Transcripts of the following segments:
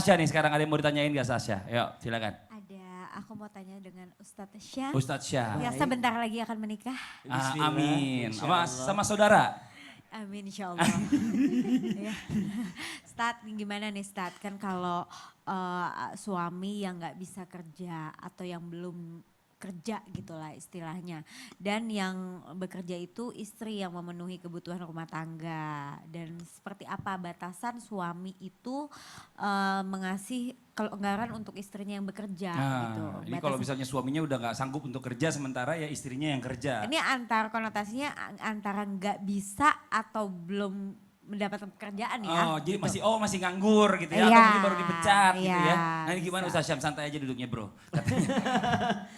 Sasha nih sekarang, ada yang mau ditanyain gak Sasha? Yuk silakan. Ada, aku mau tanya dengan Ustadz Syah. Ustadz Syah. Yang sebentar lagi akan menikah. Amin. Sama saudara? Amin insya Allah. Ya. Ustadz gimana nih Ustadz, kan kalau suami yang gak bisa kerja atau yang belum kerja gitulah istilahnya. Dan yang bekerja itu istri yang memenuhi kebutuhan rumah tangga. Dan seperti apa batasan suami itu mengasih kelonggaran untuk istrinya yang bekerja gitu. Ini kalau misalnya suaminya udah gak sanggup untuk kerja sementara ya istrinya yang kerja. Ini konotasinya antara nggak bisa atau belum mendapatkan pekerjaan ya. Oh jadi gitu. masih nganggur gitu ya, Iya, atau mungkin baru dipecat gitu ya. iya, Nah ini gimana bisa. Ustaz Syam, santai aja duduknya bro. Katanya.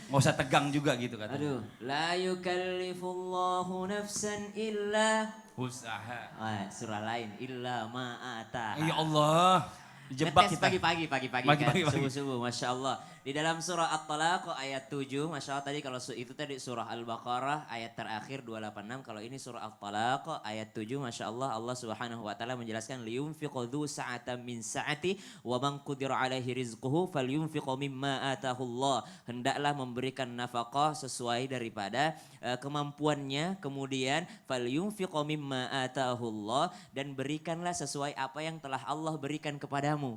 Gak usah tegang juga gitu katanya. Aduh, la yukallifullahu nafsan illa Usaha. surah lain illa ma ataha. Ya Allah, dijebak Ngetes kita. pagi-pagi Pagi-pagi. kan, subuh-subuh, Masya Allah. Di dalam surah At-Talaq ayat 7, Masya Allah tadi kalau itu tadi surah Al-Baqarah ayat terakhir 286. Kalau ini surah At-Talaq ayat 7, Masya Allah, Allah Subhanahu Wa Ta'ala menjelaskan liyunfiqu dhu sa'atan min sa'ati wa man qudira alaihi rizquhu falyunfiqu mimma atahullah. Hendaklah memberikan nafkah sesuai daripada kemampuannya, kemudian falyunfiqu mimma atahullah, dan berikanlah sesuai apa yang telah Allah berikan kepadamu.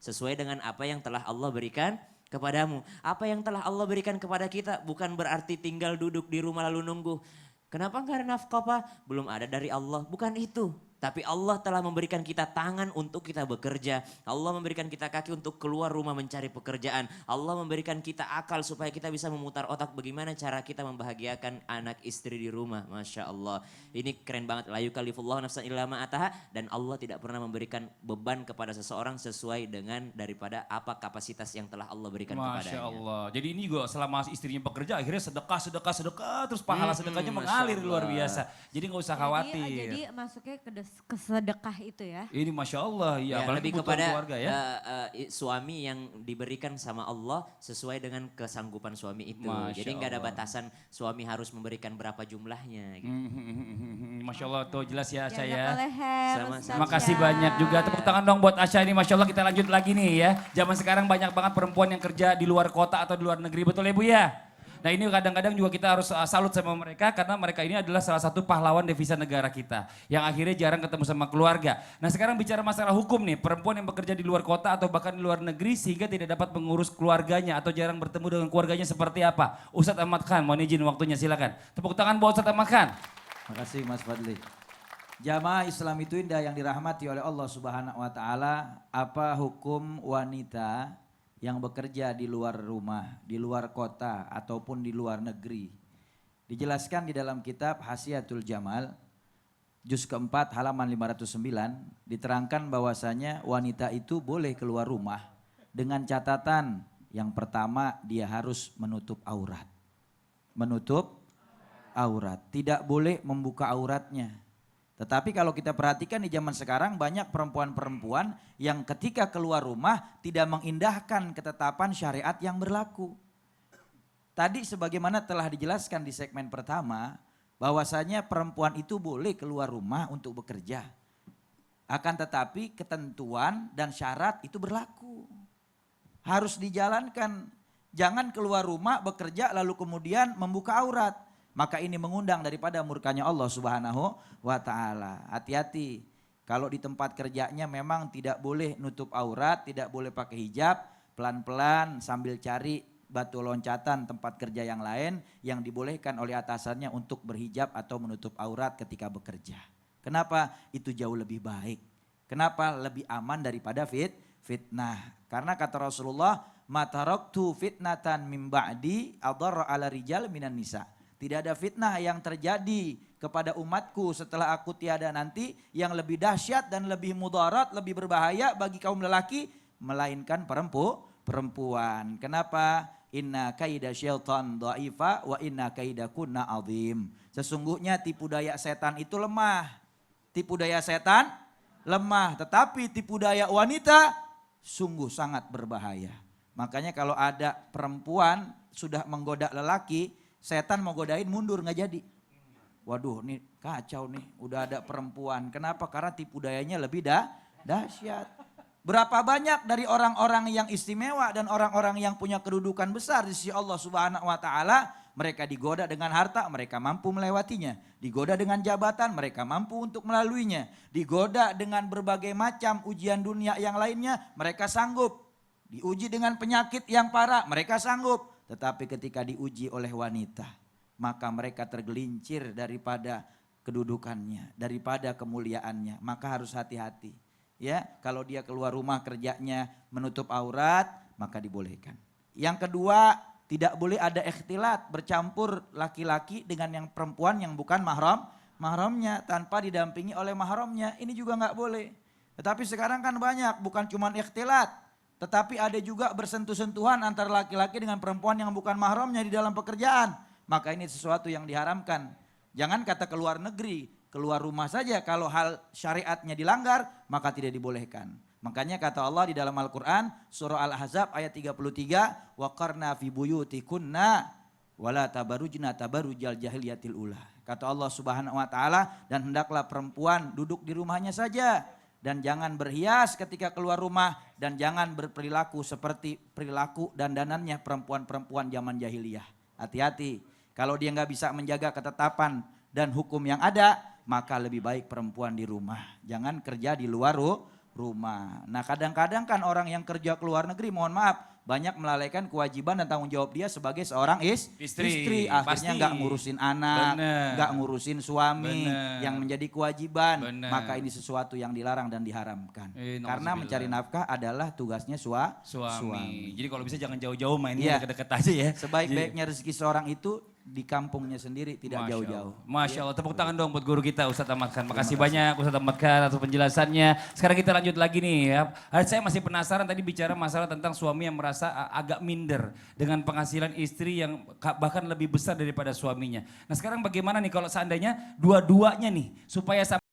Sesuai dengan apa yang telah Allah berikan kepadamu. Apa yang telah Allah berikan kepada kita bukan berarti tinggal duduk di rumah lalu nunggu. Kenapa enggak ada nafkah Pak? Belum ada dari Allah. Bukan itu. Tapi Allah telah memberikan kita tangan untuk kita bekerja. Allah memberikan kita kaki untuk keluar rumah mencari pekerjaan. Allah memberikan kita akal supaya kita bisa memutar otak bagaimana cara kita membahagiakan anak istri di rumah. Masya Allah. Ini keren banget. La yukallifullahu nafsan illa ma ataha. Dan Allah tidak pernah memberikan beban kepada seseorang sesuai dengan daripada apa kapasitas yang telah Allah berikan Masya kepadanya. Allah. Jadi ini juga selama istrinya bekerja akhirnya sedekah. Terus pahala sedekahnya mengalir luar biasa. Jadi gak usah khawatir. Jadi masuknya ke sedekah itu ya. Ini Masya Allah, ya, Ya, apalagi lebih kebutuhan kepada keluarga ya. suami yang diberikan sama Allah sesuai dengan kesanggupan suami itu. Masya Jadi nggak ada Allah. batasan suami harus memberikan berapa jumlahnya. Gitu. Masya Allah tuh jelas ya Asya ya. Jazakallah khair, Sama-sama. Ustadz Terima kasih Syah. banyak juga. Tepuk tangan dong buat Asya ini. Masya Allah, kita lanjut lagi nih ya. Zaman sekarang banyak banget perempuan yang kerja di luar kota atau di luar negeri. Betul ya Bu ya? Nah ini kadang-kadang juga kita harus salut sama mereka karena mereka ini adalah salah satu pahlawan devisa negara kita. Yang akhirnya jarang ketemu sama keluarga. Nah sekarang bicara masalah hukum nih. Perempuan yang bekerja di luar kota atau bahkan di luar negeri sehingga tidak dapat mengurus keluarganya atau jarang bertemu dengan keluarganya seperti apa? Ustadz Ahmad Khan, mohon izin waktunya silakan. Tepuk tangan buat Ustadz Ahmad Khan. Makasih Mas Fadli. Jamaah Islam itu indah yang dirahmati oleh Allah Subhanahu wa taala. Apa hukum wanita yang bekerja di luar rumah, di luar kota ataupun di luar negeri? Dijelaskan di dalam kitab Hasyiatul Jamal juz keempat halaman 509 diterangkan bahwasanya wanita itu boleh keluar rumah dengan catatan yang pertama dia harus menutup aurat. Menutup aurat, tidak boleh membuka auratnya. Tetapi kalau kita perhatikan di zaman sekarang banyak perempuan-perempuan yang ketika keluar rumah tidak mengindahkan ketetapan syariat yang berlaku. Tadi sebagaimana telah dijelaskan di segmen pertama bahwasanya perempuan itu boleh keluar rumah untuk bekerja. Akan tetapi ketentuan dan syarat itu berlaku. Harus dijalankan. Jangan keluar rumah bekerja lalu kemudian membuka aurat. Maka ini mengundang daripada murkanya Allah Subhanahu wa ta'ala. Hati-hati, kalau di tempat kerjanya memang tidak boleh nutup aurat, tidak boleh pakai hijab, pelan-pelan sambil cari batu loncatan tempat kerja yang lain yang dibolehkan oleh atasannya untuk berhijab atau menutup aurat ketika bekerja. Kenapa? Itu jauh lebih baik. Kenapa? Lebih aman daripada fitnah. Karena kata Rasulullah, "Mataraktu fitnatan min ba'di adarra 'ala rijal minan nisa." Tidak ada fitnah yang terjadi kepada umatku setelah aku tiada nanti yang lebih dahsyat dan lebih mudarat, lebih berbahaya bagi kaum lelaki melainkan perempuan. Kenapa? Inna kaida syaitan dha'ifa wa inna kaida kunna azim. Sesungguhnya tipu daya setan itu lemah. Tipu daya setan lemah, tetapi tipu daya wanita sungguh sangat berbahaya. Makanya kalau ada perempuan sudah menggoda lelaki, setan mau godain mundur nggak jadi. Waduh nih kacau nih udah ada perempuan. Kenapa? Karena tipu dayanya lebih dahsyat. Berapa banyak dari orang-orang yang istimewa dan orang-orang yang punya kedudukan besar di sisi Allah Subhanahu wa taala, mereka digoda dengan harta, mereka mampu melewatinya. Digoda dengan jabatan, mereka mampu untuk melaluinya. Digoda dengan berbagai macam ujian dunia yang lainnya, mereka sanggup. Diuji dengan penyakit yang parah, mereka sanggup. Tetapi ketika diuji oleh wanita, maka mereka tergelincir daripada kedudukannya, daripada kemuliaannya. Maka harus hati-hati. Ya, kalau dia keluar rumah kerjanya menutup aurat, maka dibolehkan. Yang kedua, tidak boleh ada ikhtilat, bercampur laki-laki dengan yang perempuan yang bukan mahramnya tanpa didampingi oleh mahramnya. Ini juga nggak boleh. Tetapi sekarang kan banyak, bukan cuma ikhtilat, tetapi ada juga bersentuh-sentuhan antara laki-laki dengan perempuan yang bukan mahramnya di dalam pekerjaan. Maka ini sesuatu yang diharamkan. Jangan kata keluar negeri, keluar rumah saja kalau hal syariatnya dilanggar maka tidak dibolehkan. Makanya kata Allah di dalam Al-Quran surah Al-Ahzab ayat 33, waqarna fi buyutikunna wala tabarujna tabarujal jahiliyatil ula. Kata Allah Subhanahu wa taala, dan hendaklah perempuan duduk di rumahnya saja dan jangan berhias ketika keluar rumah dan jangan berperilaku seperti perilaku dandanannya perempuan-perempuan zaman jahiliyah. Hati-hati, kalau dia nggak bisa menjaga ketetapan dan hukum yang ada, maka lebih baik perempuan di rumah. Jangan kerja di luar rumah. Nah kadang-kadang kan orang yang kerja ke luar negeri, mohon maaf, banyak melalaikan kewajiban dan tanggung jawab dia sebagai seorang istri. Akhirnya nggak ngurusin anak, nggak ngurusin suami, yang menjadi kewajiban. Maka ini sesuatu yang dilarang dan diharamkan. Karena mencari nafkah adalah tugasnya suami. Jadi kalau bisa jangan jauh-jauh, mainnya Iya. deket-deket aja ya. Sebaik-baiknya rezeki seorang itu di kampungnya sendiri, tidak jauh-jauh. Masya Allah, tepuk tangan dong buat guru kita Ustadz Ahmad Khan. Makasih banyak Ustadz Ahmad Khan atas penjelasannya. Sekarang kita lanjut lagi nih ya. Saya masih penasaran tadi bicara masalah tentang suami yang merasa agak minder dengan penghasilan istri yang bahkan lebih besar daripada suaminya. Nah sekarang bagaimana nih kalau seandainya dua-duanya nih supaya